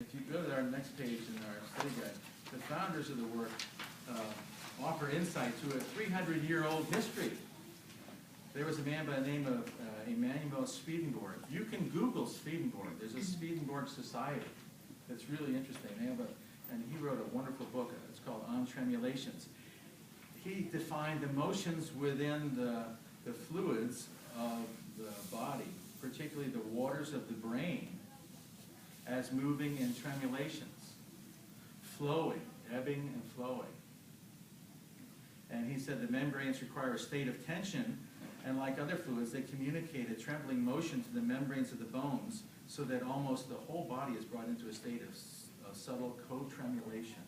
If you go to our next page in our study guide, the founders of the work offer insight to a 300-year-old history. There was a man by the name of Emanuel Swedenborg. You can Google Swedenborg. There's a Swedenborg Society. It's really interesting. And he wrote a wonderful book. It's called On Tremulations. He defined emotions within the fluids of the body, particularly the waters of the brain, as moving in tremulations, flowing, ebbing and flowing. And he said the membranes require a state of tension, and like other fluids, they communicate a trembling motion to the membranes of the bones so that almost the whole body is brought into a state of subtle co-tremulation.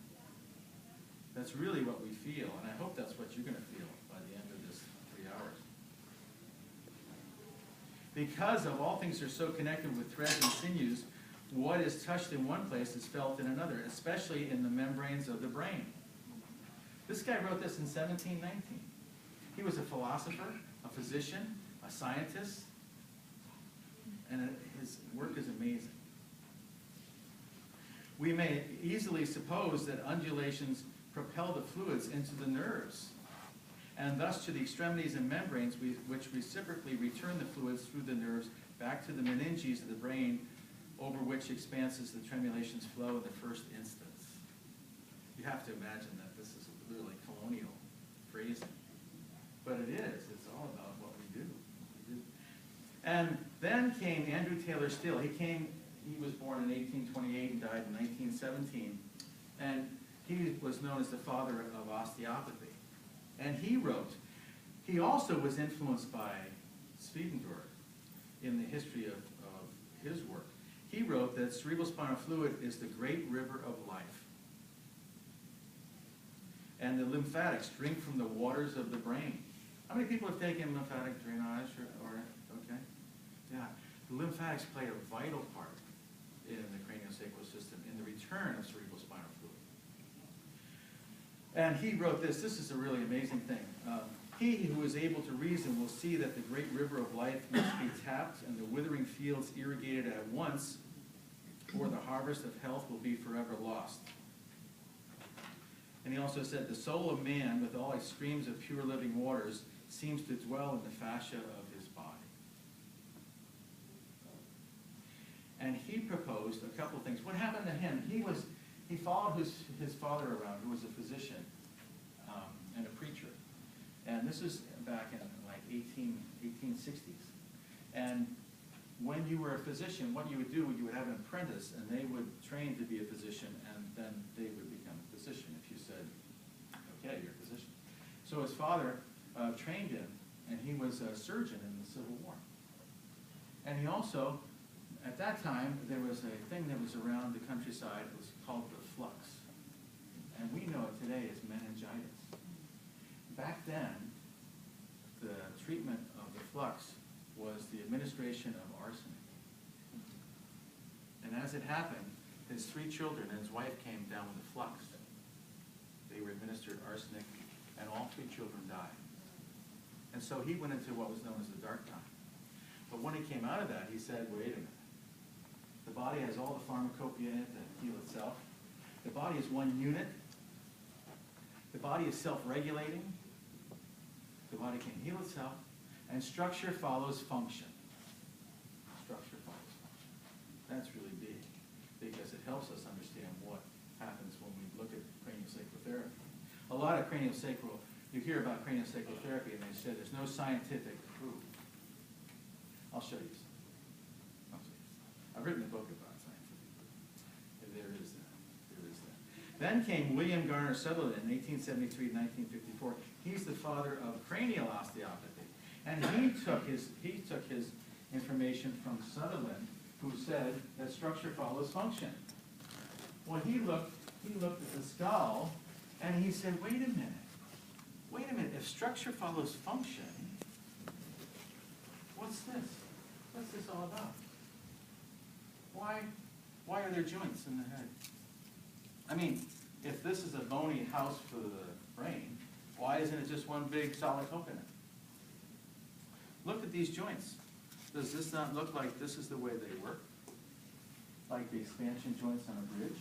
That's really what we feel, and I hope that's what you're going to feel by the end of this 3 hours. Because of all things are so connected with threads and sinews, what is touched in one place is felt in another, especially in the membranes of the brain. This guy wrote this in 1719. He was a philosopher, a physician, a scientist, and his work is amazing. We may easily suppose that undulations propel the fluids into the nerves, and thus to the extremities and membranes which reciprocally return the fluids through the nerves back to the meninges of the brain, over which expanses the tremulations flow in the first instance. You have to imagine that this is literally colonial phrasing. But it is. It's all about what we do. And then came Andrew Taylor Still. He was born in 1828 and died in 1917. And he was known as the father of osteopathy. And he wrote, he also was influenced by Swedenborg in the history of his work. He wrote that cerebrospinal fluid is the great river of life. And the lymphatics drink from the waters of the brain. How many people have taken lymphatic drainage okay? Yeah. The lymphatics play a vital part in the craniosacral system in the return of cerebrospinal fluid. And he wrote this. This is a really amazing thing. He who is able to reason will see that the great river of life must be tapped and the withering fields irrigated at once, or the harvest of health will be forever lost. And he also said, the soul of man, with all its streams of pure living waters, seems to dwell in the fascia of his body. And he proposed a couple of things. What happened to him? He followed his father around, who was a physician and a preacher. And this is back in like 1860s. And when you were a physician, what you would do, you would have an apprentice, and they would train to be a physician, and then they would become a physician if you said, okay, you're a physician. So his father trained him, and he was a surgeon in the Civil War. And he also, at that time, there was a thing that was around the countryside. It was called the flux. And we know it today as meningitis. Back then, the treatment of the flux was the administration of arsenic. And as it happened, his 3 children and his wife came down with the flux. They were administered arsenic, and all 3 children died. And so he went into what was known as the dark time. But when he came out of that, he said, wait a minute. The body has all the pharmacopoeia in it to heal itself. The body is one unit. The body is self-regulating. The body can heal itself. And structure follows function. Structure follows function. That's really big, because it helps us understand what happens when we look at craniosacral therapy. A lot of craniosacral, you hear about craniosacral therapy, and they say there's no scientific proof. I'll show you some. I've written a book about scientific proof. There is that. There is that. Then came William Garner Sutherland in 1873 1954. He's the father of cranial osteopathy. And he took his information from Sutherland, who said that structure follows function. Well, he looked at the skull, and he said, wait a minute, if structure follows function, what's this? What's this all about? Why are there joints in the head? I mean, if this is a bony house for the brain, why isn't it just one big solid coconut? Look at these joints. Does this not look like this is the way they work? like the expansion joints on a bridge.